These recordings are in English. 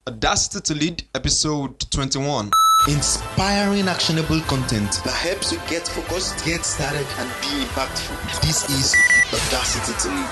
Audacity to Lead, episode 21. Inspiring actionable content that helps you get focused, get started, and be impactful. This is Audacity to Lead.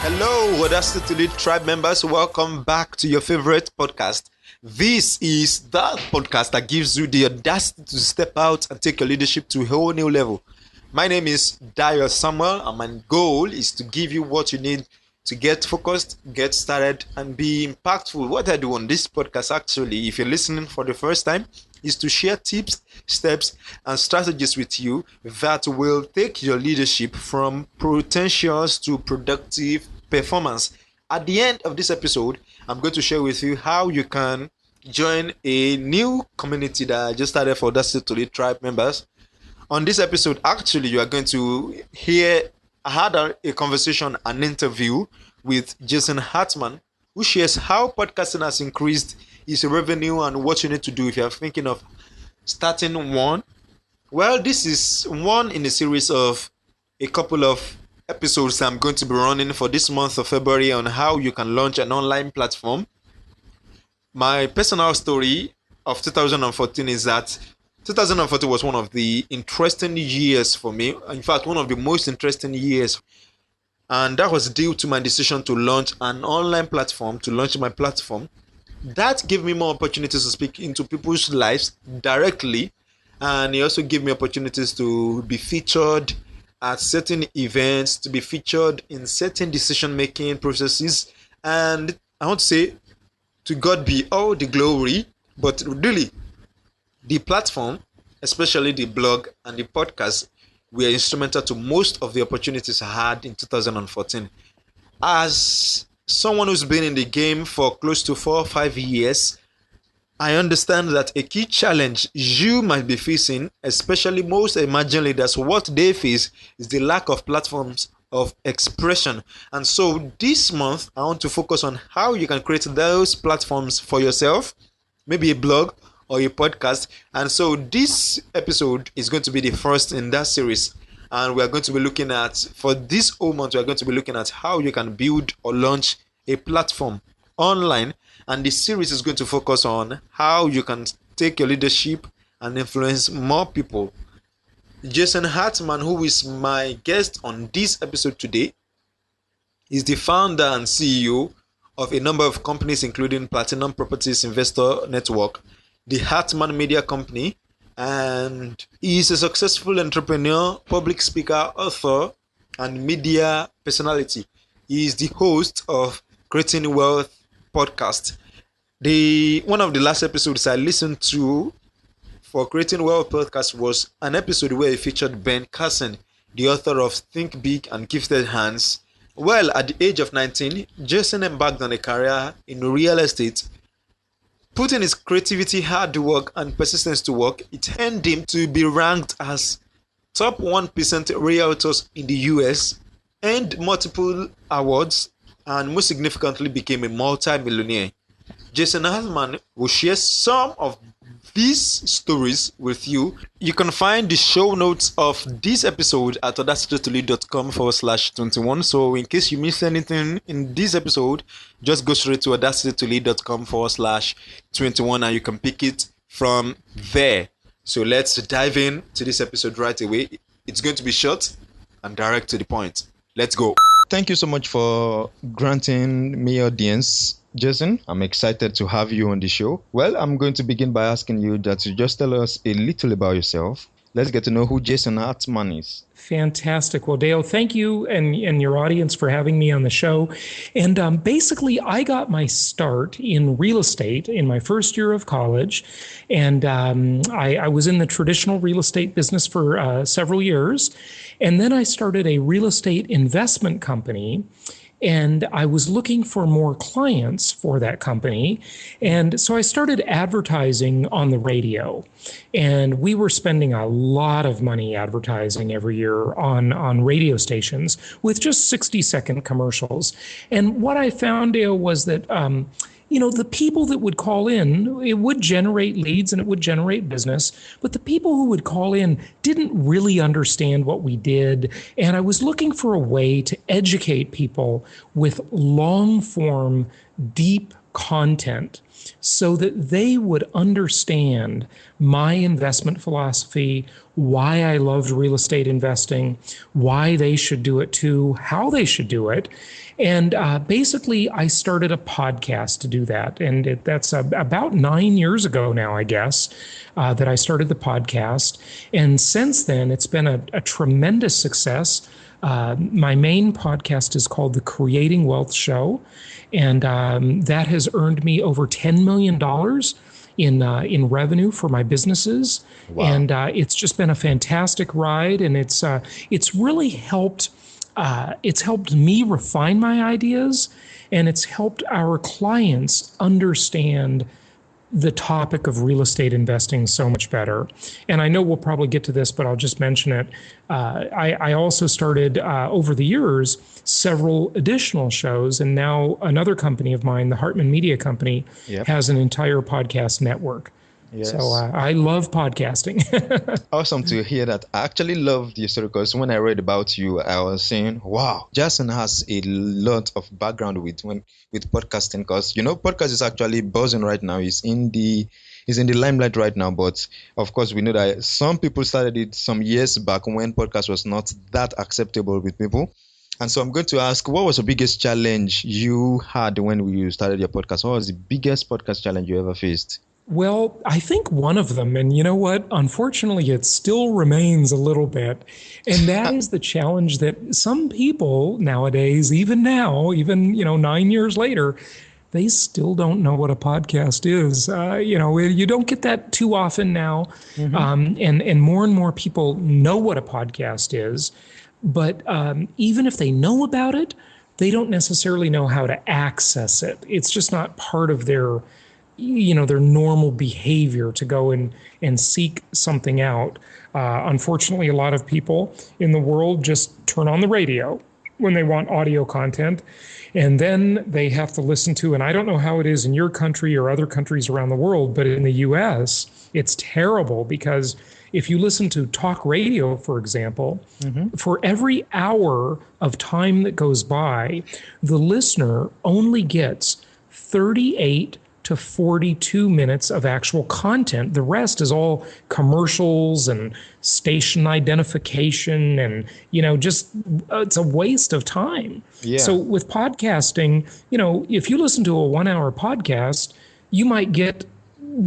Hello, Audacity to Lead tribe members. Welcome back to your favorite podcast. This is that podcast that gives you the audacity to step out and take your leadership to a whole new level. My name is Dio Samuel, and my goal is to give you what you need to get focused, get started, and be impactful. What I do on this podcast, actually, if you're listening for the first time, is to share tips, steps, and strategies with you that will take your leadership from potentials to productive performance. At the end of this episode, I'm going to share with you how you can join a new community that I just started for Audacity to Lead tribe members. On this episode, actually, you are going to hear, I had a conversation, an interview with Jason Hartman, who shares how podcasting has increased his revenue and what you need to do if you are thinking of starting one. Well, this is one in a series of a couple of episodes I'm going to be running for this month of February on how you can launch an online platform. My personal story of 2014 is that 2014 was one of the interesting years for me. In fact, one of the most interesting years. And that was due to my decision to launch an online platform, to launch my platform. That gave me more opportunities to speak into people's lives directly. And it also gave me opportunities to be featured at certain events, to be featured in certain decision-making processes. And I want to say, to God be all the glory, but really, the platform, especially the blog and the podcast, were instrumental to most of the opportunities I had in 2014. As someone who's been in the game for close to 4 or 5 years, I understand that a key challenge you might be facing, especially most emerging leaders, what they face is the lack of platforms of expression. And so this month, I want to focus on how you can create those platforms for yourself, maybe a blog or a podcast. And so this episode is going to be the first in that series, and we are going to be looking at, for this whole month, we are going to be looking at how you can build or launch a platform online. And this series is going to focus on how you can take your leadership and influence more people. Jason Hartman, who is my guest on this episode today, is the founder and CEO of a number of companies, including Platinum Properties Investor Network, the Hartman Media Company, and he is a successful entrepreneur, public speaker, author, and media personality. He is the host of Creating Wealth podcast. One of the last episodes I listened to for Creating Wealth podcast was an episode where he featured Ben Carson, the author of Think Big and Gifted Hands. Well, at the age of 19, Jason embarked on a career in real estate. Putting his creativity, hard work, and persistence to work, it earned him to be ranked as top 1% realtors in the US, earned multiple awards, and most significantly became a multi-millionaire. Jason Hartman will share some of these stories with you. You can find the show notes of this episode at audacitytolead.com/21. So in case you missed anything in this episode, just go straight to audacitytolead.com/21 and you can pick it from there. So let's dive in to this episode right away. It's going to be short and direct to the point. Let's go. Thank you so much for granting me audience, Jason. I'm excited to have you on the show. Well, I'm going to begin by asking you that you just tell us a little about yourself. Let's get to know who Jason Hartman is. Fantastic. Well, Dale, thank you and your audience for having me on the show. And basically, I got my start in real estate in my first year of college. And I was in the traditional real estate business for several years. And then I started a real estate investment company. And I was looking for more clients for that company. And so I started advertising on the radio. And we were spending a lot of money advertising every year on radio stations with just 60-second commercials. And what I found, Dale, was that the people that would call in, it would generate leads and it would generate business, but the people who would call in didn't really understand what we did. And I was looking for a way to educate people with long form, deep content so that they would understand my investment philosophy, why I loved real estate investing, why they should do it too, how they should do it. And basically, I started a podcast to do that. And that's about 9 years ago now, I guess, that I started the podcast. And since then, it's been a tremendous success. My main podcast is called The Creating Wealth Show. And that has earned me over $10 million in revenue for my businesses. Wow. And it's just been a fantastic ride. And it's really helped. It's helped me refine my ideas, and it's helped our clients understand the topic of real estate investing so much better. And I know we'll probably get to this, but I'll just mention it. I also started over the years several additional shows, and now another company of mine, the Hartman Media Company, has an entire podcast network. Yes. So I love podcasting. Awesome to hear that. I actually loved your story because when I read about you, I was saying, wow, Jason has a lot of background with podcasting because, podcast is actually buzzing right now. It's in the limelight right now. But of course, we know that some people started it some years back when podcast was not that acceptable with people. And so I'm going to ask, what was the biggest challenge you had when you started your podcast? What was the biggest podcast challenge you ever faced? Well, I think one of them, and you know what? Unfortunately, it still remains a little bit. And that is the challenge that some people nowadays, even 9 years later, they still don't know what a podcast is. You don't get that too often now. Mm-hmm. And more people know what a podcast is. But even if they know about it, they don't necessarily know how to access it. It's just not part of their normal behavior to go and seek something out. Unfortunately, a lot of people in the world just turn on the radio when they want audio content, and then they have to listen to, and I don't know how it is in your country or other countries around the world, but in the US, it's terrible because if you listen to talk radio, for example, for every hour of time that goes by, the listener only gets 38 to 42 minutes of actual content. The rest is all commercials and station identification and, it's a waste of time. Yeah. So with podcasting, if you listen to a 1 hour podcast, you might get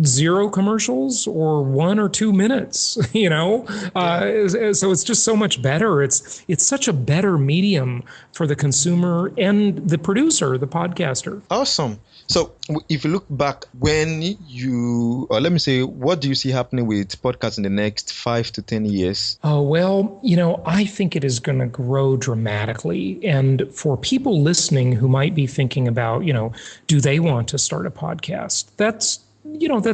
0 commercials or 1 or 2 minutes, so it's just so much better. It's such a better medium for the consumer and the producer, the podcaster. Awesome. So if you look back what do you see happening with podcasts in the next 5 to 10 years? Oh, well, I think it is going to grow dramatically. And for people listening who might be thinking about, do they want to start a podcast? That's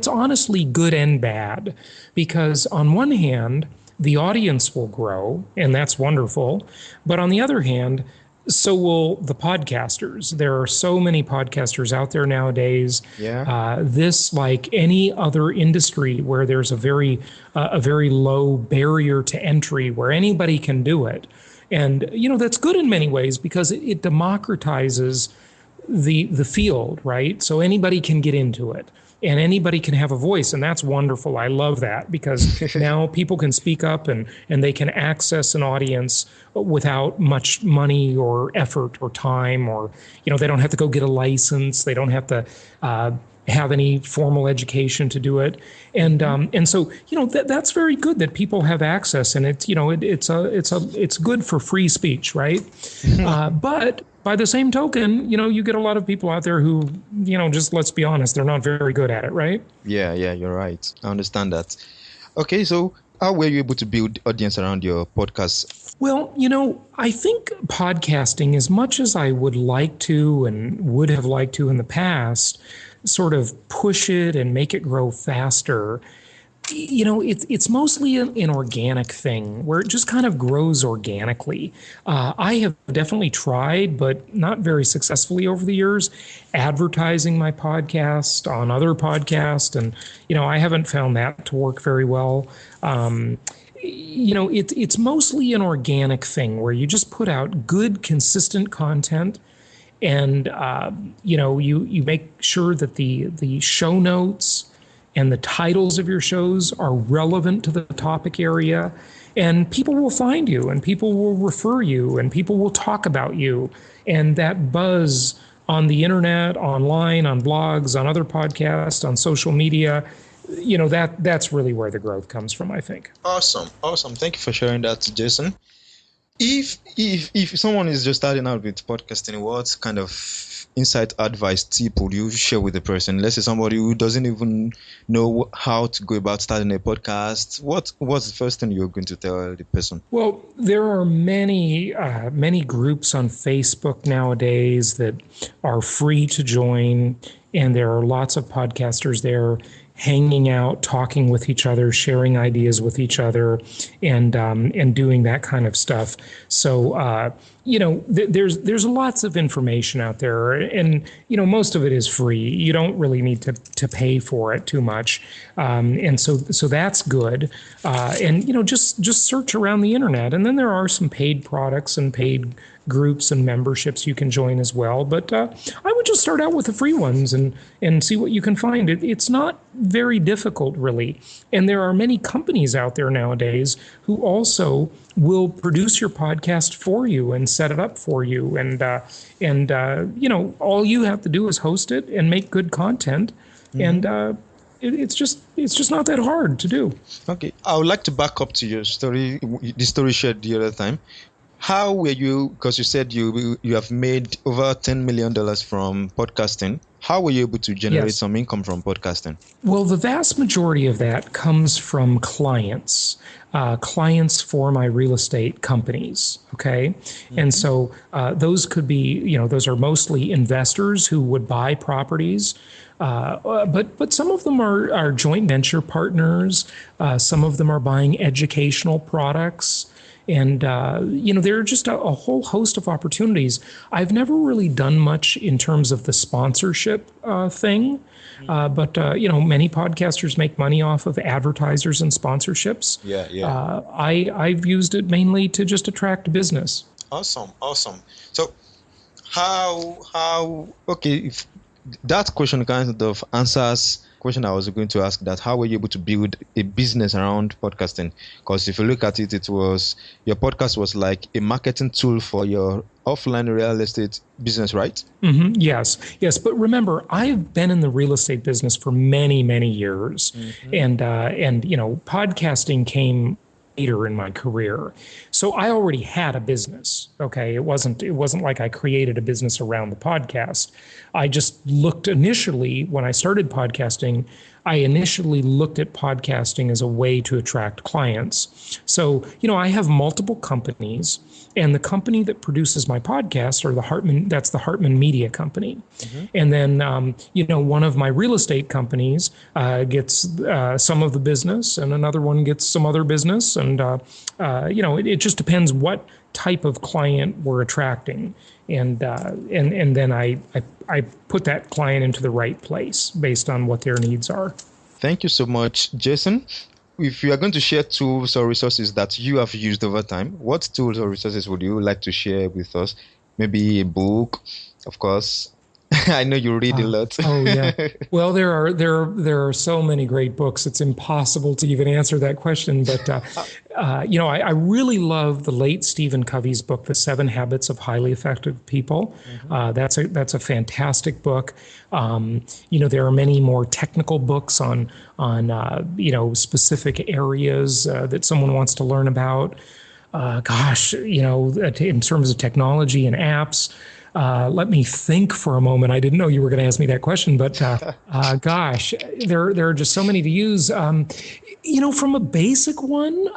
honestly good and bad, because on one hand, the audience will grow, and that's wonderful. But on the other hand, so will the podcasters. There are so many podcasters out there nowadays. Yeah. This, like any other industry where there's a very low barrier to entry where anybody can do it. And, that's good in many ways because it democratizes the field, right? So anybody can get into it. And anybody can have a voice, and that's wonderful. I love that because now people can speak up and they can access an audience without much money or effort or time, or they don't have to go get a license. They don't have to have any formal education to do it, and so that's very good that people have access, and it's good for free speech, right? But by the same token, you get a lot of people out there who, just let's be honest, they're not very good at it, right? Yeah, you're right. I understand that. Okay, so how were you able to build audience around your podcast? Well, I think podcasting, as much as I would like to and would have liked to in the past, sort of push it and make it grow faster, It's mostly an organic thing where it just kind of grows organically. I have definitely tried, but not very successfully over the years, advertising my podcast on other podcasts, and I haven't found that to work very well. It's mostly an organic thing where you just put out good, consistent content, and you make sure that the show notes and the titles of your shows are relevant to the topic area, and people will find you, and people will refer you, and people will talk about you, and that buzz on the internet, online, on blogs, on other podcasts, on social media, that's really where the growth comes from, I think. Awesome. Thank you for sharing that, Jason. If someone is just starting out with podcasting, what kind of insight, advice, tip would you share with the person? Let's say somebody who doesn't even know how to go about starting a podcast. What's the first thing you're going to tell the person? Well, there are many groups on Facebook nowadays that are free to join, and there are lots of podcasters there hanging out, talking with each other, sharing ideas with each other, and doing that kind of stuff. So there's lots of information out there, and most of it is free. You don't really need to pay for it too much, and so that's good. And just search around the internet, and then there are some paid products and paid groups and memberships you can join as well. But I would just start out with the free ones and see what you can find. It's not very difficult, really. And there are many companies out there nowadays who also will produce your podcast for you and set it up for you. And all you have to do is host it and make good content. Mm-hmm. And it's just not that hard to do. Okay. I would like to back up to your story, the story shared the other time. How were you, because you said you have made over $10 million from podcasting. How were you able to generate some income from podcasting? Well, the vast majority of that comes from clients for my real estate companies. Okay. Mm-hmm. And so those could be, those are mostly investors who would buy properties. But some of them are joint venture partners. Some of them are buying educational products. And, there are just a whole host of opportunities. I've never really done much in terms of the sponsorship thing. But many podcasters make money off of advertisers and sponsorships. Yeah. I've used it mainly to just attract business. Awesome. So if that question kind of answers question I was going to ask, that how were you able to build a business around podcasting? Because if you look at it, your podcast was like a marketing tool for your offline real estate business, right? Mm-hmm. Yes. But remember, I've been in the real estate business for many, many years, mm-hmm. and podcasting came later in my career. So I already had a business. Okay. It wasn't like I created a business around the podcast. I just looked initially, when I started podcasting, I initially looked at podcasting as a way to attract clients. So, I have multiple companies, and the company that produces my podcast that's the Hartman Media Company. Mm-hmm. And then, one of my real estate companies gets some of the business, and another one gets some other business. And, it just depends what type of client we're attracting. And then I put that client into the right place based on what their needs are. Thank you so much, Jason. If you are going to share tools or resources that you have used over time, what tools or resources would you like to share with us? Maybe a book, of course. I know you read a lot. Oh yeah. Well, there are so many great books. It's impossible to even answer that question. But I really love the late Stephen Covey's book, The 7 Habits of Highly Effective People. Mm-hmm. That's a fantastic book. There are many more technical books on specific areas that someone wants to learn about. In terms of technology and apps. Let me think for a moment. I didn't know you were going to ask me that question, but there are just so many to use. From a basic one,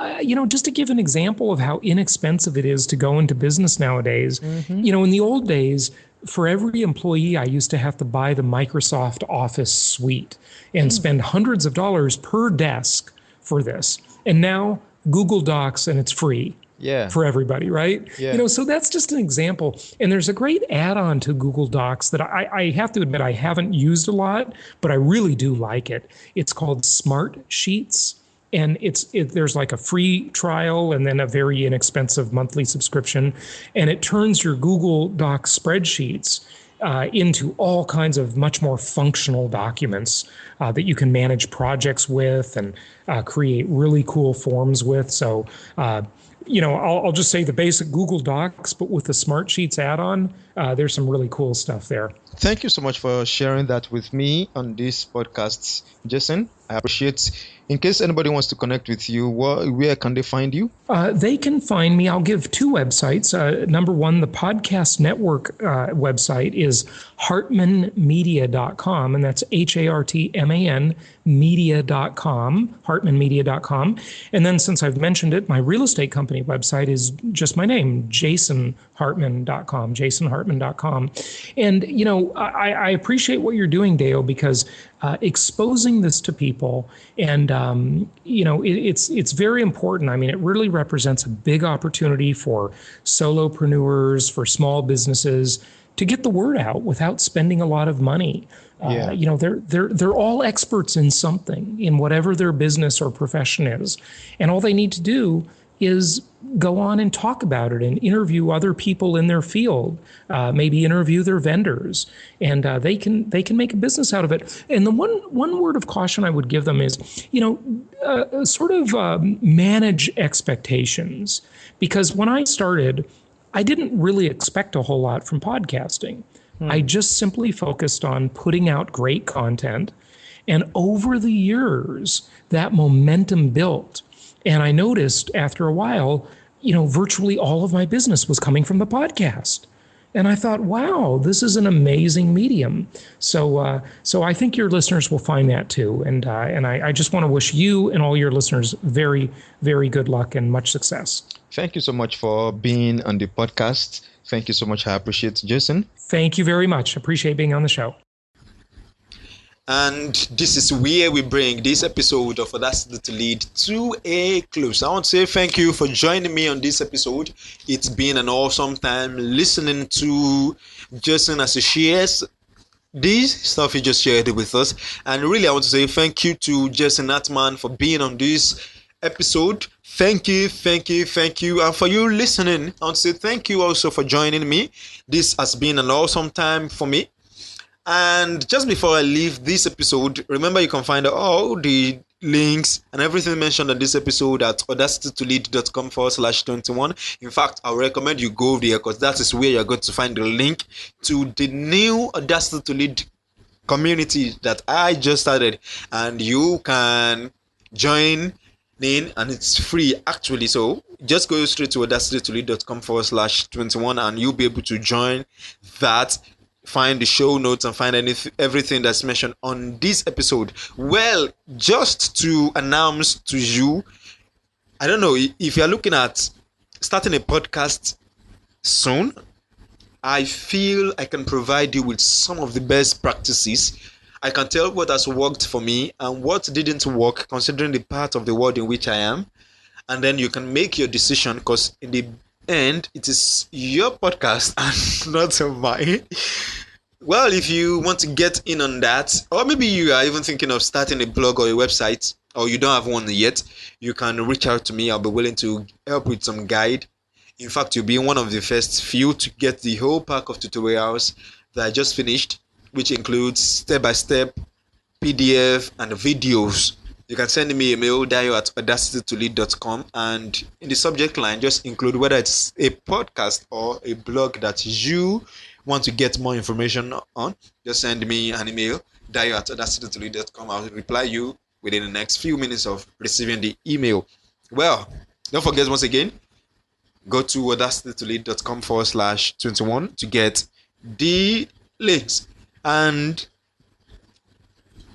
just to give an example of how inexpensive it is to go into business nowadays. Mm-hmm. In the old days, for every employee, I used to have to buy the Microsoft Office suite and spend hundreds of dollars per desk for this. And now Google Docs, and it's free. Yeah. For everybody, right? Yeah. So that's just an example. And there's a great add-on to Google Docs that I have to admit I haven't used a lot, but I really do like it. It's called Smart Sheets. And there's like a free trial and then a very inexpensive monthly subscription. And it turns your Google Docs spreadsheets into all kinds of much more functional documents that you can manage projects with and create really cool forms with. So, I'll just say the basic Google Docs, but with the Smart Sheets add-on, there's some really cool stuff there. Thank you so much for sharing that with me on this podcast, Jason. I appreciate. In case anybody wants to connect with you, where can they find you? They can find me. I'll give two websites. Number one, the Podcast Network website is hartmanmedia.com, and that's HARTMAN media.com, hartmanmedia.com. And then since I've mentioned it, my real estate company website is just my name, jasonhartman.com, jasonhartman.com. And, I appreciate what you're doing, Deo, because exposing this to people and, it's very important. I mean, it really represents a big opportunity for solopreneurs, for small businesses to get the word out without spending a lot of money. They're all experts in something, in whatever their business or profession is. And all they need to do is go on and talk about it and interview other people in their field, maybe interview their vendors, and they can make a business out of it. And the one word of caution I would give them is, manage expectations, because when I started, I didn't really expect a whole lot from podcasting. I just simply focused on putting out great content, and over the years, that momentum built. And I noticed after a while, virtually all of my business was coming from the podcast. And I thought, wow, this is an amazing medium. So I think your listeners will find that too. And I just want to wish you and all your listeners very, very good luck and much success. Thank you so much for being on the podcast. Thank you so much. I appreciate it, Jason. Thank you very much. Appreciate being on the show. And this is where we bring this episode of Audacity to Lead to a close. I want to say thank you for joining me on this episode. It's been an awesome time listening to Jason as he shares this stuff he just shared with us. And really, I want to say thank you to Jason Hartman for being on this episode. Thank you. And for you listening, I want to say thank you also for joining me. This has been an awesome time for me. And just before I leave this episode, remember you can find all the links and everything mentioned on this episode at audacitytolead.com/21. In fact, I recommend you go there because that is where you're going to find the link to the new Audacity to Lead community that I just started. And you can join in, and it's free actually. So just go straight to audacitytolead.com/21 and you'll be able to join that. Find the show notes and find everything that's mentioned on this episode. Well, just to announce to you, I don't know if you're looking at starting a podcast soon, I feel I can provide you with some of the best practices. I can tell what has worked for me and what didn't work, considering the part of the world in which I am. And then you can make your decision, because in the end, it is your podcast and not mine. Well, if you want to get in on that, or maybe you are even thinking of starting a blog or a website, or you don't have one yet, you can reach out to me. I'll be willing to help with some guide. In fact, you'll be one of the first few to get the whole pack of tutorials that I just finished, which includes step-by-step PDF and videos. You can send me a mail, dio@audacitytolead.com, and in the subject line, just include whether it's a podcast or a blog that you want to get more information on. Just send me an email, dio@audacitytolead.com. I'll reply you within the next few minutes of receiving the email. Well, don't forget, once again, go to audacitytolead.com/21 to get the links. And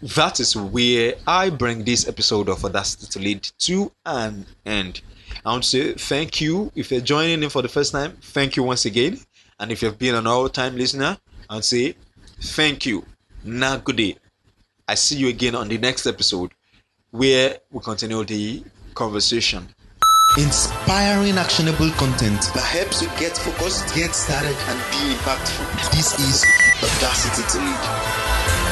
that is where I bring this episode of Audacity to Lead to an end. I want to say thank you. If you're joining in for the first time, thank you once again. And if you've been an all-time listener, I would say thank you. Now, good day. I see you again on the next episode. where we continue the conversation. Inspiring actionable content that helps you get focused, get started, and be impactful. This is Audacity to Lead.